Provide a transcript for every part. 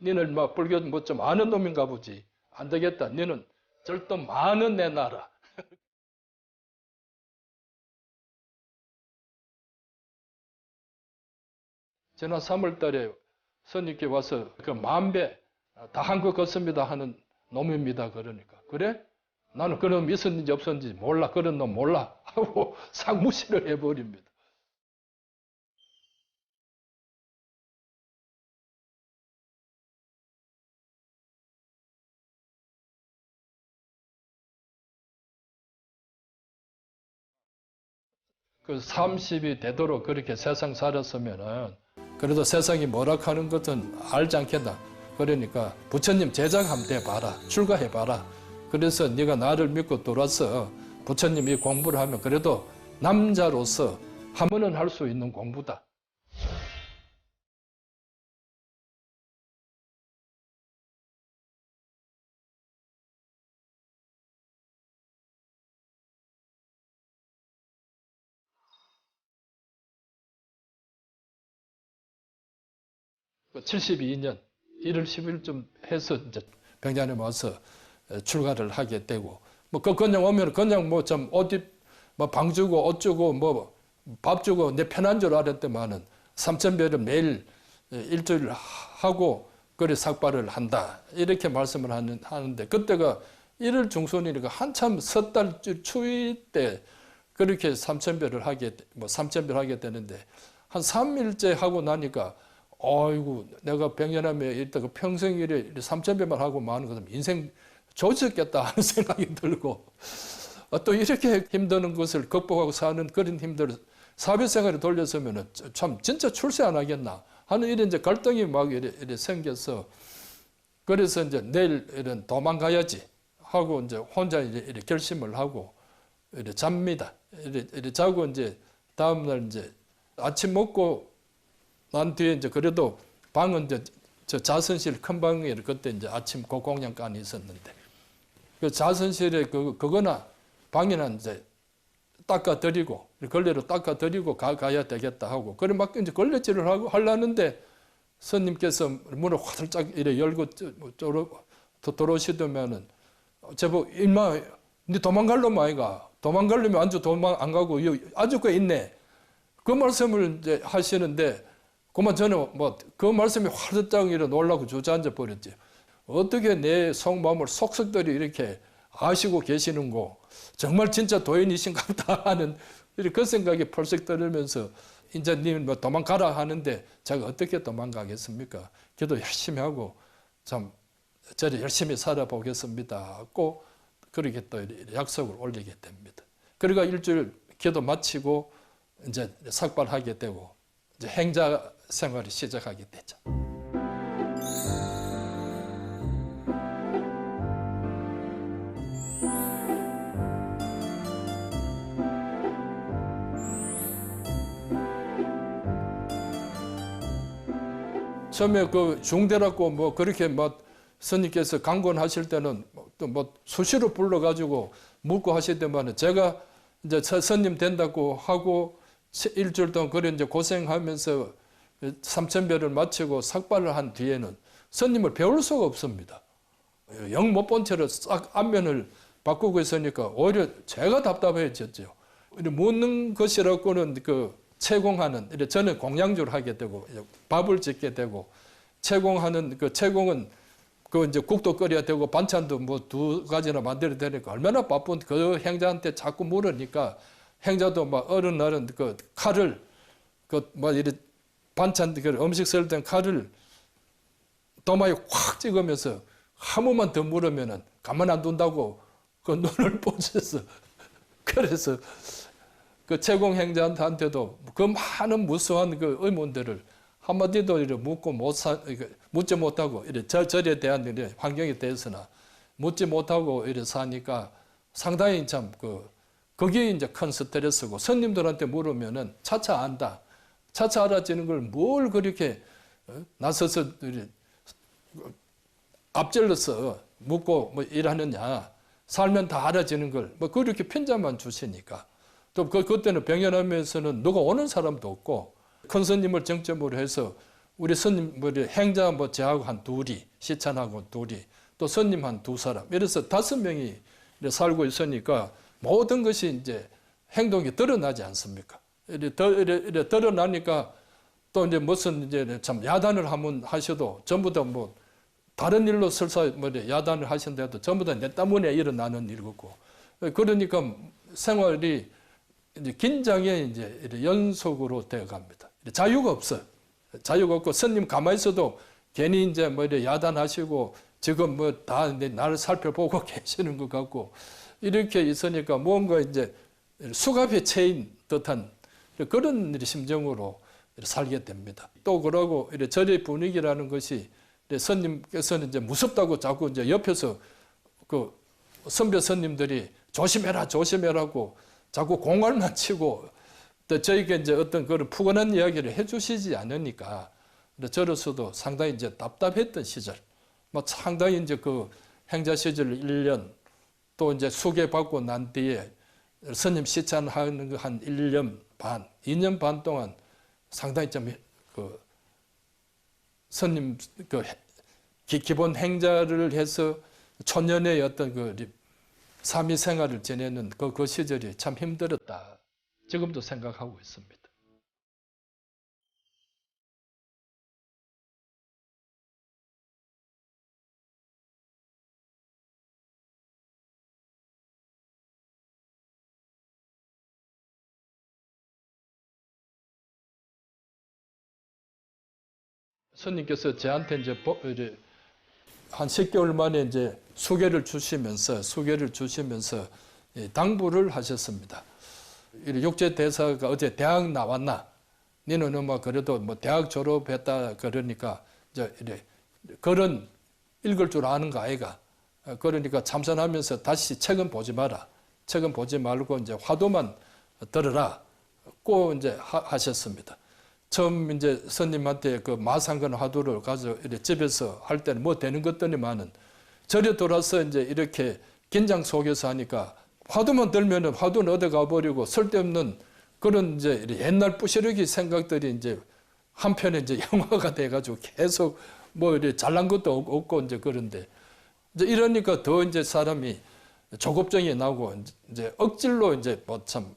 니는 막 불교 뭐 좀 아는 놈인가 보지. 안 되겠다. 니는 절도 많은 내놔라. 지난 3월 달에 스님께 와서 그 10,000배 다 한 것 같습니다 하는 놈입니다. 그러니까. 그래? 나는 그런 놈 있었는지 없었는지 몰라. 그런 놈 몰라. 하고 싹 무시를 해버립니다. 그 30이 되도록 그렇게 세상 살았으면은 그래도 세상이 뭐라 하는 것은 알지 않겠나. 그러니까 부처님 제자가 한번 돼봐라. 출가해봐라. 그래서 네가 나를 믿고 들어와서 부처님이 공부를 하면 그래도 남자로서 하면은 할 수 있는 공부다. 그 72년 1월 10일쯤 해서 이제 병자에 와서 출가를 하게 되고 뭐 그 그냥 오면 그냥 뭐 좀 옷 뭐 방 주고 옷 주고 뭐 밥 주고 내 편한 줄 알았더만은 삼천배를 매일 일주일 하고 그래 삭발을 한다 이렇게 말씀을 하는데 그때가 1월 중순이니까 한참 섣달 추위 때 그렇게 삼천배를 하게 뭐 삼천배를 하게 되는데 한 3일째 하고 나니까 아이고 내가 병연암에 있다가 평생 일에 삼천배만 하고 마는 것은 인생 조졌겠다 하는 생각이 들고 또 이렇게 힘드는 것을 극복하고 사는 그런 힘들 사회생활에 돌렸으면 참 진짜 출세 안 하겠나 하는 이런 이제 갈등이 막 이래 생겨서 그래서 이제 내일 이런 도망가야지 하고 이제 혼자 이래 결심을 하고 이래 잡니다. 이래 자고 이제 다음날 이제 아침 먹고 난 뒤에 이제 그래도 방은 이제 저 자선실 큰 방에 그때 이제 아침 공양간이 있었는데 그 자선실에 그거나 방이나 이제 닦아드리고 걸레로 닦아드리고 가야 되겠다 하고 그래 막 이제 걸레질을 하고 하려는데 스님께서 문을 화들짝 이래 열고 들어오시더면은 제보 임마 니 도망갈놈 아이가 도망갈려면 안주 도망 안 가고 아주 그 있네 그 말씀을 이제 하시는데 그만 저는 뭐 그 말씀이 화들짝 이래 놀라고 주저앉아 버렸지. 어떻게 내 속마음을 속속들이 이렇게 아시고 계시는고 정말 진짜 도인이신가 보다 하는 그 생각이 펄썩 들으면서 이제 님 뭐 도망가라 하는데 제가 어떻게 도망가겠습니까? 기도 열심히 하고 참 저를 열심히 살아보겠습니다 하고 그렇게 또 약속을 올리게 됩니다. 그러니까 일주일 기도 마치고 이제 삭발하게 되고 이제 행자 생활을 시작하게 되죠. 처음에 그 중대라고 뭐 그렇게 뭐 스님께서 강권하실 때는 또 뭐 수시로 불러가지고 묻고 하실 때만 제가 이제 스님 된다고 하고 일주일 동안 그래 이제 고생하면서 삼천배를 마치고 삭발을 한 뒤에는 스님을 배울 수가 없습니다. 영 못 본 채로 싹 안면을 바꾸고 있으니까 오히려 제가 답답해졌죠. 묻는 것이라고는 그 채공하는 저는 공양주를 하게 되고 밥을 짓게 되고 채공하는 그 채공은 그 이제 국도 끓여야 되고 반찬도 뭐 2가지나 만들어야 되니까 얼마나 바쁜 그 행자한테 자꾸 물으니까 행자도 막 어른 그 칼을 그 뭐 이래 반찬 그 음식 썰 때 칼을 도마에 확 찍으면서 한 번만 더 물으면은 가만 안 둔다고 그 눈을 보셔서 그래서 그 채공행자한테도 그 많은 무수한 그 의문들을 한마디도 이렇게 묻지 못하고 이래 절에 대한 이래 환경에 대해서나 묻지 못하고 이래 사니까 상당히 참 그게 이제 큰 스트레스고 스님들한테 물으면은 차차 안다. 차차 알아지는 걸 뭘 그렇게 나서서 앞질러서 묻고 뭐 일하느냐. 살면 다 알아지는 걸 뭐 그렇게 편자만 주시니까. 또 그때는 병연하면서는 누가 오는 사람도 없고 큰 스님을 정점으로 해서 우리 스님 행자 저하고 한 둘이, 시찬하고 둘이, 또 스님 한 두 사람, 이래서 5명이 살고 있으니까 모든 것이 이제 행동이 드러나지 않습니까? 이래 드러나니까 또 이제 무슨 이제 참 야단을 한번 하셔도 전부 다 뭐 다른 일로 설사 야단을 하신데도 전부 다 내 때문에 일어나는 일이고, 그러니까 생활이 이제 긴장의 이제 연속으로 되어 갑니다. 자유가 없어요. 자유가 없고, 스님 가만히 있어도 괜히 이제 야단하시고 지금 다 나를 살펴보고 계시는 것 같고, 이렇게 있으니까 뭔가 이제 수갑에 채인 듯한 그런 심정으로 살게 됩니다. 또 그러고 절의 분위기라는 것이 스님께서는 이제 무섭다고 자꾸 이제 옆에서 그 선배 스님들이 조심해라 조심해라고 자꾸 공갈만 치고, 또 저에게 이제 어떤 그런 푸근한 이야기를 해주시지 않으니까 저로서도 상당히 이제 답답했던 시절, 상당히 이제 그 행자 시절 1년, 또 이제 수계받고 난 뒤에 스님 시찬하는 거 한 1년 반, 2년 반 동안 상당히 좀 그 스님 그 기본 행자를 해서 초년의 어떤 그 삼위 생활을 지내는 그 시절이 참 힘들었다. 지금도 생각하고 있습니다. 스님께서 저한테 이제 한 10개월 만에 이제 수계를 주시면서 당부를 하셨습니다. 육제 대사가 어제 대학 나왔나? 너는 뭐 그래도 뭐 대학 졸업했다 그러니까 이제 글은 읽을 줄 아는 거 아이가? 그러니까 참선하면서 다시 책은 보지 마라. 책은 보지 말고 이제 화두만 들으라. 꼭 이제 하셨습니다. 처음 이제 스님한테 그 마상근 화두를 가서 집에서 할 때는 뭐 되는 것들이만은 절에 돌아서 이제 이렇게 긴장 속에서 하니까 화두만 들면은 화두는 어디 가버리고 쓸데없는 그런 이제 옛날 부시러기 생각들이 이제 한편에 이제 영화가 돼가지고 계속 뭐 이렇게 잘난 것도 없고 이제 그런데 이제 이러니까 더 이제 사람이 조급증이 나고 이제 억지로 이제 뭐 참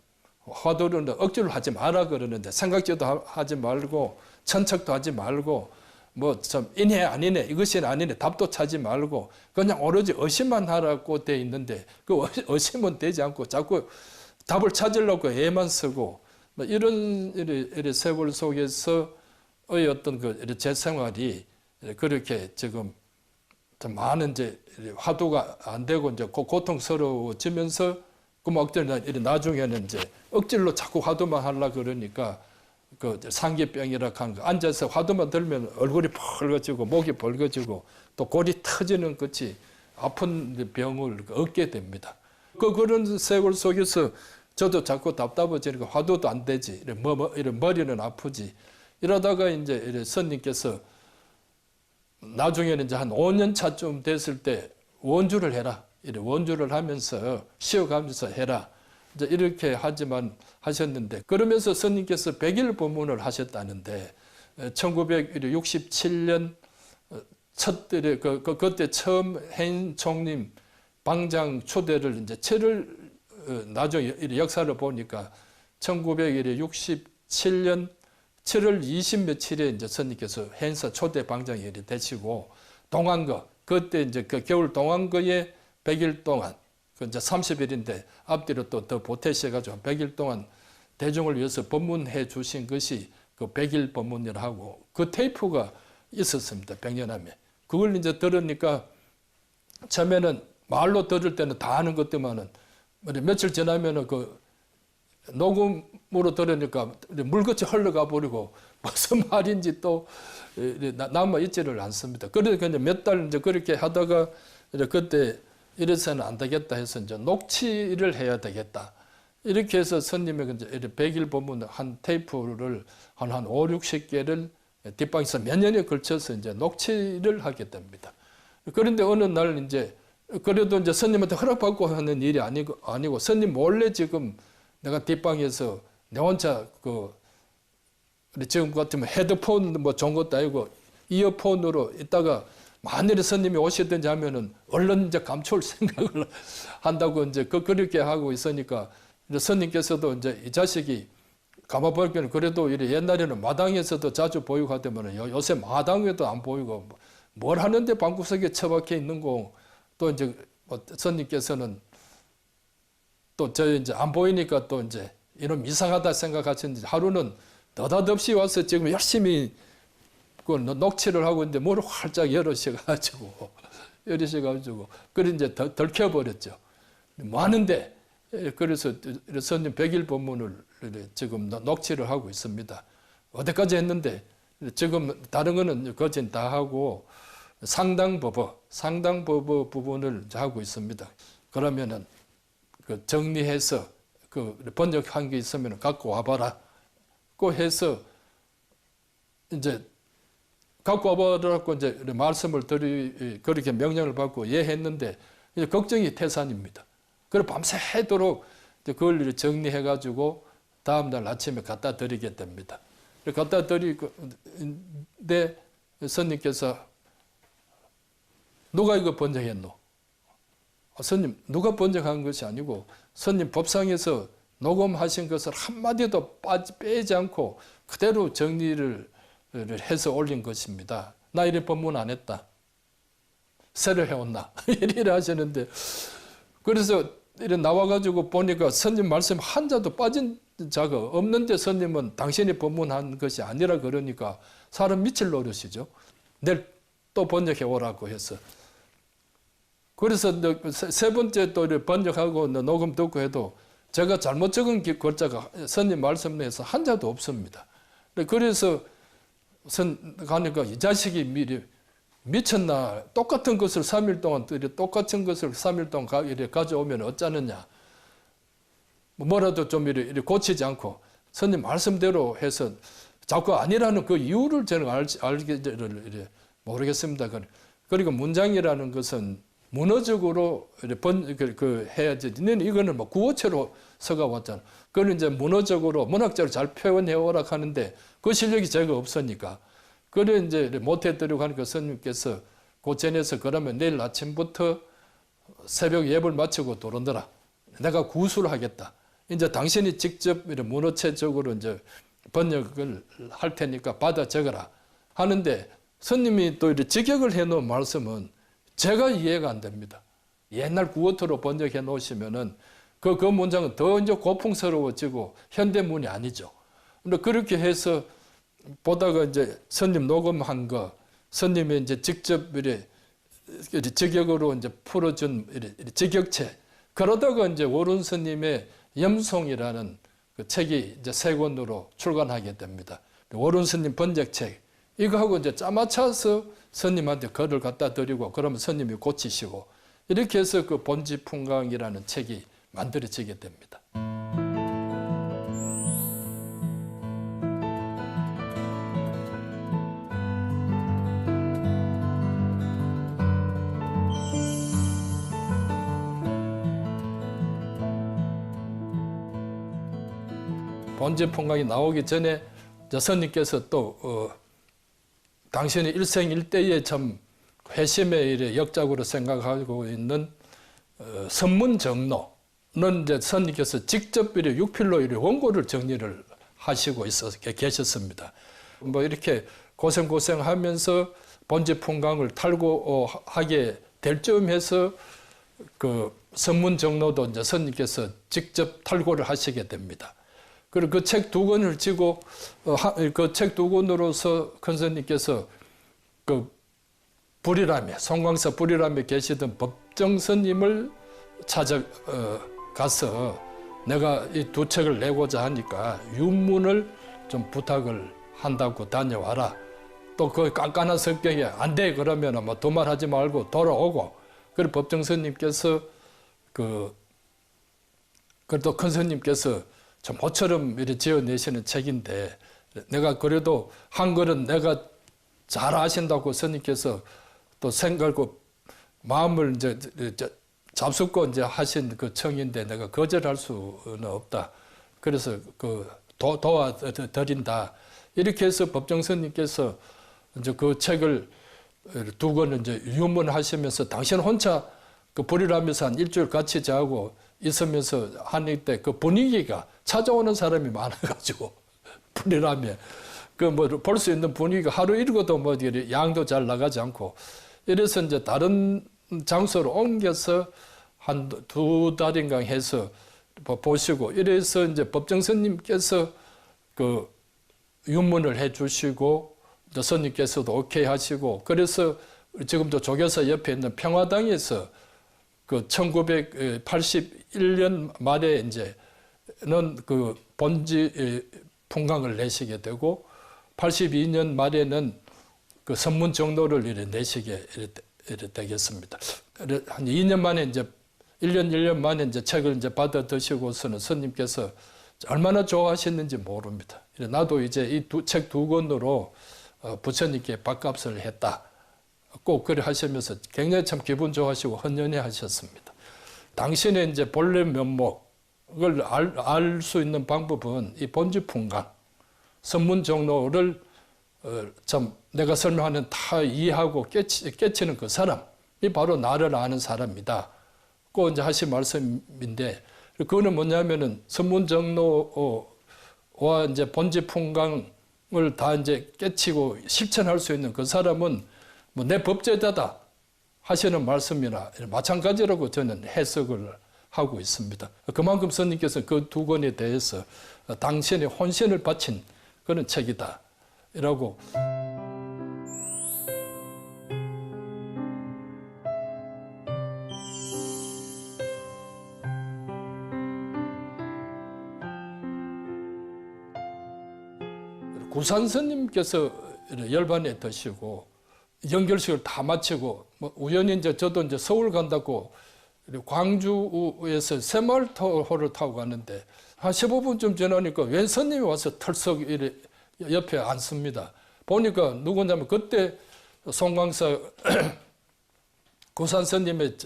화두를 억지로 하지 마라 그러는데 생각지도 하지 말고 천척도 하지 말고 뭐 참 이네 아니네 이것이 아니네 답도 찾지 말고 그냥 오로지 의심만 하라고 돼 있는데 그 의심은 되지 않고 자꾸 답을 찾으려고 애만 쓰고 뭐 이런 세월 속에서의 어떤 그 제 생활이 그렇게 지금 좀 많은 이제 화두가 안 되고 이제 고통스러워지면서 그 억지로 나중에는 이제 억지로 자꾸 화두만 하려 그러니까 그 상기병이라 한 거 앉아서 화두만 들면 얼굴이 벌거지고 목이 벌거지고 또 골이 터지는 것이 아픈 병을 얻게 됩니다. 그런 세월 속에서 저도 자꾸 답답해지니까 화두도 안 되지, 이런 머리는 아프지. 이러다가 이제 스님께서 나중에는 이제 한 5년 차쯤 됐을 때 원주를 해라. 원주를 하면서 쉬어가면서 해라. 이제 이렇게 하지만 하셨는데 그러면서 스님께서 100일 법문을 하셨다는데 1967년 그때 처음 해인 총림 방장 초대를 이제 7월 나중에 역사를 보니까 1967년 7월 20 며칠에 이제 스님께서 해인사 초대 방장이 되시고 동안거 그때 이제 그 겨울 동안거에 100일 동안 그 이제 30일인데 앞뒤로 또 더 보태셔가지고 100일 동안 대중을 위해서 법문해 주신 것이 그 100일 법문이라 하고 그 테이프가 있었습니다. 백년함에. 그걸 이제 들으니까 처음에는 말로 들을 때는 다 아는 것들만은 며칠 지나면은 그 녹음으로 들으니까 물같이 흘러가 버리고 무슨 말인지 또 남아 있지를 않습니다. 그러니까 이제 몇 달 이제 그렇게 하다가 이제 그때 이래서는 안 되겠다 해서 이제 녹취를 해야 되겠다. 이렇게 해서 스님의 이제 100일 법문 한 테이프를 한 5, 60개를 뒷방에서 몇 년에 걸쳐서 이제 녹취를 하게 됩니다. 그런데 어느 날 이제 그래도 이제 스님한테 허락받고 하는 일이 아니고 스님 몰래 지금 내가 뒷방에서 내 혼자 그 지금 같으면 헤드폰 뭐 좋은 것도 아니고 이어폰으로 있다가 만일에 스님이 오시든지 하면은 얼른 이제 감출 생각을 한다고 이제 그렇게 하고 있으니까 스님께서도 이제 이 자식이 가마벌기는 그래도 이래 옛날에는 마당에서도 자주 보이고 하더만은 요새 마당에도 안 보이고 뭘 하는데 방구석에 처박혀 있는 거 또 이제 스님께서는 또 저 이제 안 보이니까 또 이제 이런 이상하다 생각하셨는지 하루는 느닷없이 와서 지금 열심히 그 녹취를 하고 있는데 문을 활짝 열으셔가지고 그래 이제 덜켜버렸죠. 뭐 하는데 그래서 스님 100일 법문을 지금 녹취를 하고 있습니다. 어디까지 했는데 지금 다른 거는 거진 다 하고 상당법어 부분을 하고 있습니다. 그러면은 그 정리해서 그 번역한 게 있으면 갖고 와봐라. 그 해서 이제 갖고 와봐라고 이제 말씀을 그렇게 명령을 받고 예했는데 이제 걱정이 태산입니다. 그래 밤새도록 그걸 정리해가지고 다음날 아침에 갖다 드리게 됩니다. 갖다 드리는데 스님께서 누가 이거 번역했노? 스님 누가 번역한 것이 아니고 스님 법상에서 녹음하신 것을 한마디도 빼지 않고 그대로 정리를 해서 올린 것입니다. 나 이래 법문 안 했다. 새로 해왔나? 이래 하시는데 그래서 이래 나와가지고 보니까 스님 말씀 한자도 빠진 자가 없는데 스님은 당신이 법문한 것이 아니라 그러니까 사람 미칠 노릇이죠. 내일 또 번역해 오라고 해서. 그래서 세 번째 또 번역하고 녹음 듣고 해도 제가 잘못 적은 글자가 스님 말씀 내에서 한자도 없습니다. 그래서 가니까 이 자식이 미쳤나 똑같은 것을 3일 동안 똑같은 것을 3일 동안 가져오면 어쩌느냐 뭐라도 좀 이래 고치지 않고 스님 말씀대로 해서 자꾸 아니라는 그 이유를 저는 알기를 모르겠습니다. 그리고 문장이라는 것은 문어적으로 해야지. 너는 이거는 뭐 구어체로 써가 왔잖아. 그걸 이제 문학적으로 잘 표현해 오라 하는데 그 실력이 제가 없으니까. 그래 이제 못해드리고 하니까 스님께서 고전에서 그러면 내일 아침부터 새벽 예불 마치고 들어오너라. 내가 구술을 하겠다. 이제 당신이 직접 문어체적으로 이제 번역을 할 테니까 받아 적어라. 하는데 스님이 또 이렇게 직역을 해 놓은 말씀은 제가 이해가 안 됩니다. 옛날 구어토로 번역해 놓으시면은 그 문장은 더 이제 고풍스러워지고 현대문이 아니죠. 근데 그렇게 해서 보다가 이제 스님 녹음한 거, 스님이 이제 직접 직역으로 이제 풀어준 직역체. 그러다가 이제 오른 스님의 염송이라는 그 책이 이제 세 권으로 출간하게 됩니다. 오른 스님 번역책. 이거하고 이제 짜맞춰서 스님한테 글을 갖다 드리고 그러면 스님이 고치시고 이렇게 해서 그 본지풍강이라는 책이 만들어지게 됩니다. 본지풍강이 나오기 전에 스님께서 또 당신이 일생일대에 참 회심의 역작으로 생각하고 있는 선문정로는 이제 스님께서 직접 육필로 원고를 정리를 하시고 계셨습니다. 뭐 이렇게 고생하면서 본지풍강을 탈고하게 될 쯤에서 그 선문정로도 이제 스님께서 직접 탈고를 하시게 됩니다. 그리고 그 책 두 권을 지고 그 책 두 권으로서 큰 스님께서 그 불이람에 송광사 불이람에 계시던 법정 스님을 찾아가서 내가 이 두 책을 내고자 하니까 윤문을 좀 부탁을 한다고 다녀와라. 또 그 깐깐한 성격에 안 돼 그러면 뭐 도말하지 말고 돌아오고. 그리고 법정 스님께서 그래도 큰 스님께서 참 모처럼 이렇게 지어내시는 책인데 내가 그래도 한글은 내가 잘 아신다고 스님께서 또 생각고 마음을 이제 잡숫고 이제 하신 그 청인데 내가 거절할 수는 없다. 그래서 도와드린다. 이렇게 해서 법정 스님께서 이제 그 책을 두 권을 이제 유문하시면서 당신 혼자 그 불이라면서 한 일주일 같이 자고 있으면서 하는 때 그 분위기가 찾아오는 사람이 많아가지고 불이라며 그 뭐 볼 수 있는 분위기가 하루 읽어도 뭐 양도 잘 나가지 않고 이래서 이제 다른 장소로 옮겨서 한 두 달인가 해서 보시고 이래서 이제 법정 스님께서 그 유문을 해 주시고 스님께서도 오케이 하시고 그래서 지금도 조교사 옆에 있는 평화당에서 그 1981년 말에 이제는 그 본지 풍강을 내시게 되고 82년 말에는 그 선문 정도를 이래 내시게 이래 되겠습니다. 한 2년 만에 이제 1년 만에 이제 책을 이제 받아 드시고서는 스님께서 얼마나 좋아하셨는지 모릅니다. 나도 이제 이 책 두 권으로 부처님께 밥값을 했다. 꼭 그래 하시면서 굉장히 참 기분 좋아하시고 헌연해 하셨습니다. 당신의 이제 본래 면목을 알 수 있는 방법은 이 본지풍강, 선문정로를 참 내가 설명하는 다 이해하고 깨치는 그 사람이 바로 나를 아는 사람이다. 꼭 이제 하신 말씀인데, 그거는 뭐냐면은 선문정로와 이제 본지풍강을 다 이제 깨치고 실천할 수 있는 그 사람은 뭐 내 법제자다 하시는 말씀이나 마찬가지라고 저는 해석을 하고 있습니다. 그만큼 스님께서 그 두 권에 대해서 당신의 혼신을 바친 그런 책이다. 이라고. 구산 스님께서 열반에 드시고 연결식을 다 마치고 뭐 우연히 이제 저도 이제 서울 간다고 광주에서 새마을호를 타고 갔는데 한 15분쯤 지나니까 웬 스님이 와서 털썩 이래 옆에 앉습니다. 보니까 누구냐면 그때 송광사 구산 스님의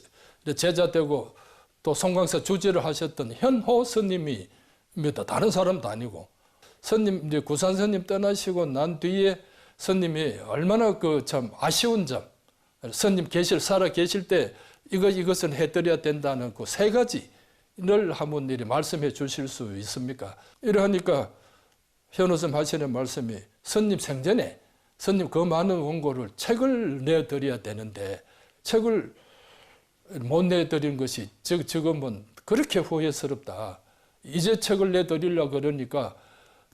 제자 되고 또 송광사 주지를 하셨던 현호 스님입니다. 다른 사람도 아니고. 스님, 이제 구산 스님 떠나시고 난 뒤에 스님이 얼마나 그 참 아쉬운 점, 스님 살아 계실 때 이것은 해드려야 된다는 그 세 가지를 한번 이렇게 말씀해 주실 수 있습니까? 이러하니까 현호 스님 하시는 말씀이 스님 생전에 스님 그 많은 원고를 책을 내드려야 되는데 책을 못 내드린 것이 지금은 그렇게 후회스럽다. 이제 책을 내드리려고 그러니까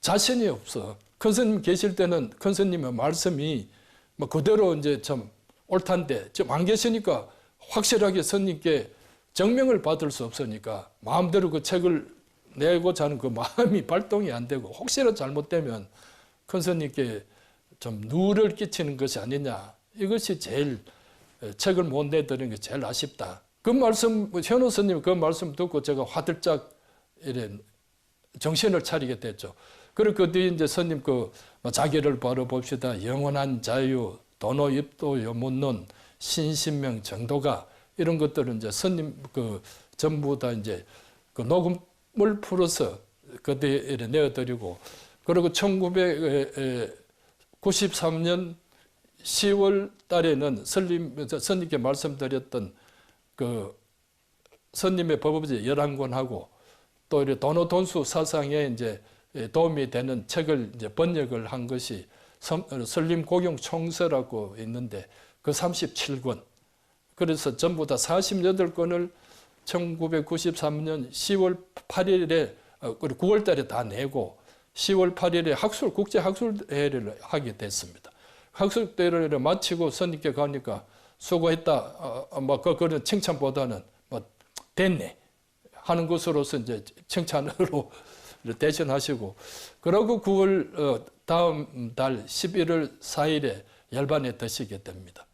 자신이 없어. 큰 스님 계실 때는 큰 스님의 말씀이 뭐 그대로 이제 참 옳단데 지금 안 계시니까 확실하게 스님께 정명을 받을 수 없으니까 마음대로 그 책을 내고자 하는 그 마음이 발동이 안 되고 혹시라도 잘못되면 큰 스님께 좀 누를 끼치는 것이 아니냐. 이것이 제일 책을 못 내드리는 게 제일 아쉽다. 그 말씀, 현호 스님 그 말씀 듣고 제가 화들짝 이래 정신을 차리게 됐죠. 그리고 그 뒤에 이제 스님 자기를 바라봅시다. 영원한 자유, 도노입도 요문론, 신신명 정도가 이런 것들은 이제 스님 전부 다 이제 그 녹음을 풀어서 그 뒤에 내어드리고 그리고 1993년 10월 달에는 스님께 말씀드렸던 그 스님의 법업제 11권하고 또 이렇게 도노돈수 사상에 이제 도움이 되는 책을 이제 번역을 한 것이 설림곡용총서라고 있는데 그 37권. 그래서 전부 다 48권을 1993년 10월 8일에 9월 달에 다 내고 10월 8일에 국제학술대회를 하게 됐습니다. 학술대회를 마치고 스님께 가니까 수고했다. 그런 칭찬보다는 됐네 하는 것으로서 이제 칭찬으로 대신하시고 그러고 9월 다음 달 11월 4일에 열반에 드시게 됩니다.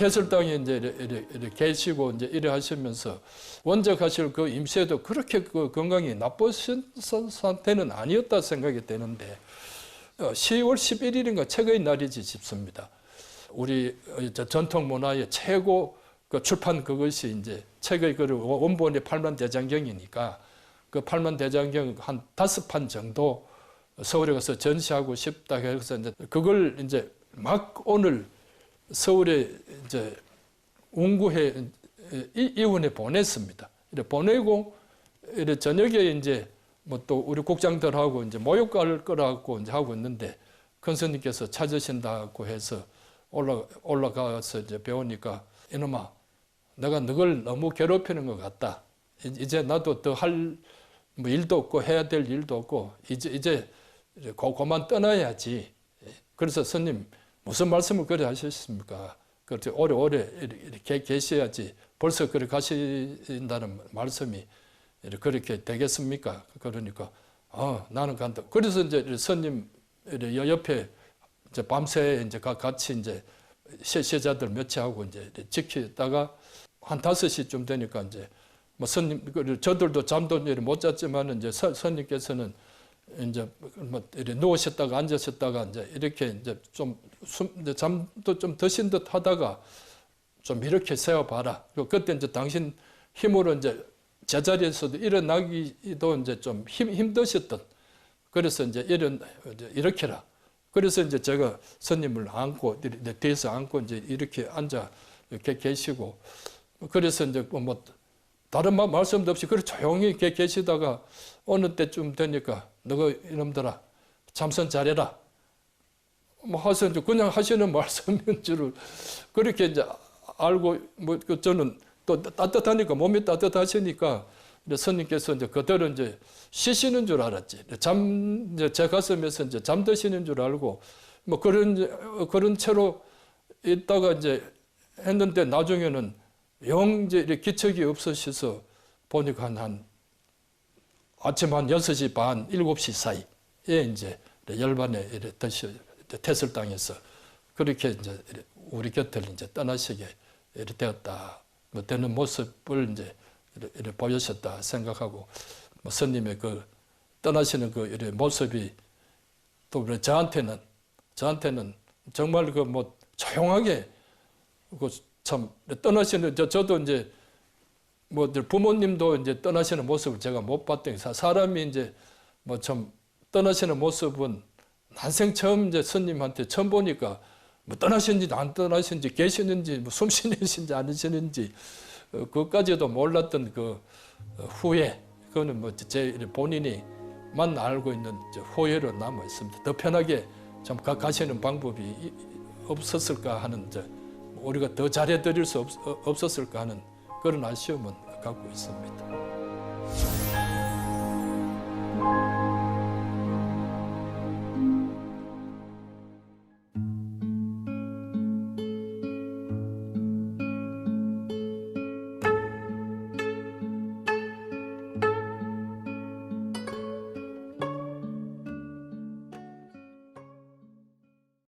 태설당에 이제 이렇게 계시고 이제 이래 하시면서 원적하실 그 임세도 그렇게 그 건강이 나쁘신 상태는 아니었다 생각이 되는데 10월 11일인가 책의 날이지 싶습니다. 우리 전통 문화의 최고 그 출판 그것이 이제 책의 그 원본이 8만 대장경이니까 그 8만 대장경 한 5판 정도 서울에 가서 전시하고 싶다 해서 이제 그걸 이제 막 오늘 서울에 이제 운구회 이원에 보냈습니다. 이래 보내고 이래 저녁에 이제 뭐 또 우리 국장들하고 이제 모욕 갈 거라고 이제 하고 있는데 큰 스님께서 찾으신다고 해서 올라가서 이제 배우니까 이놈아 내가 너를 너무 괴롭히는 것 같다. 이제 나도 더 할 뭐 일도 없고 해야 될 일도 없고 이제 그만 떠나야지. 그래서 스님 무슨 말씀을 그래 하셨습니까? 그렇게 오래오래 이렇게 계셔야지 벌써 그렇게 가신다는 말씀이 그렇게 되겠습니까? 그러니까 나는 간다. 그래서 이제 스님 옆에 이제 밤새 이제 같이 이제 세자들 몇치하고 이제 지키다가 한 5시쯤 되니까 이제 뭐 스님 저들도 잠도 못 잤지만은 이제 스님께서는 이제 뭐 이렇게 누우셨다가 앉으셨다가 이제 이렇게 이제 좀 이제 잠도 좀 드신 듯 하다가 좀 이렇게 세워봐라. 그때 이제 당신 힘으로 이제 제자리에서도 일어나기도 이제 좀 힘드셨던. 그래서 이제 이렇게라. 그래서 이제 제가 스님을 안고 뒤에서 안고 이제 이렇게 앉아 이렇게 계시고 그래서 이제 뭐 다른 말씀도 없이 그렇게 조용히 계시다가 어느 때쯤 되니까 너가 이놈들아 참선 잘해라. 뭐 하서 이제 그냥 하시는 말씀인 줄을 그렇게 이제 알고 뭐 저는 또 따뜻하니까 몸이 따뜻하시니까 스님께서 이제 그대로 이제 쉬시는 줄 알았지. 이제 제 가슴에서 이제 잠드시는 줄 알고 뭐 그런 채로 있다가 이제 했는데 나중에는 영 이제 기척이 없으셔서 보니까 한 아침 한 6시 반, 7시 사이에 이제 열반에 태설당에서 그렇게 이제 우리 곁을 이제 떠나시게 되었다. 뭐 되는 모습을 이제 이렇게 보여셨다 생각하고 뭐 스님의 그 떠나시는 그 이런 모습이 또 저한테는 정말 그 뭐 조용하게 그 참 떠나시는 저도 이제 뭐 부모님도 이제 떠나시는 모습을 제가 못 봤더니 사람이 이제 뭐 참 떠나시는 모습은 난생 처음 이제 스님한테 처음 보니까 뭐 떠나시는지 안 떠나시는지 계시는지 뭐 숨 쉬는지 안 쉬는지 그것까지도 몰랐던 그 후회 그거는 뭐 제 본인이만 알고 있는 후회로 남아 있습니다. 더 편하게 좀 가시는 방법이 없었을까 하는 우리가 더 잘해드릴 수 없었을까 하는 그런 아쉬움은 갖고 있습니다.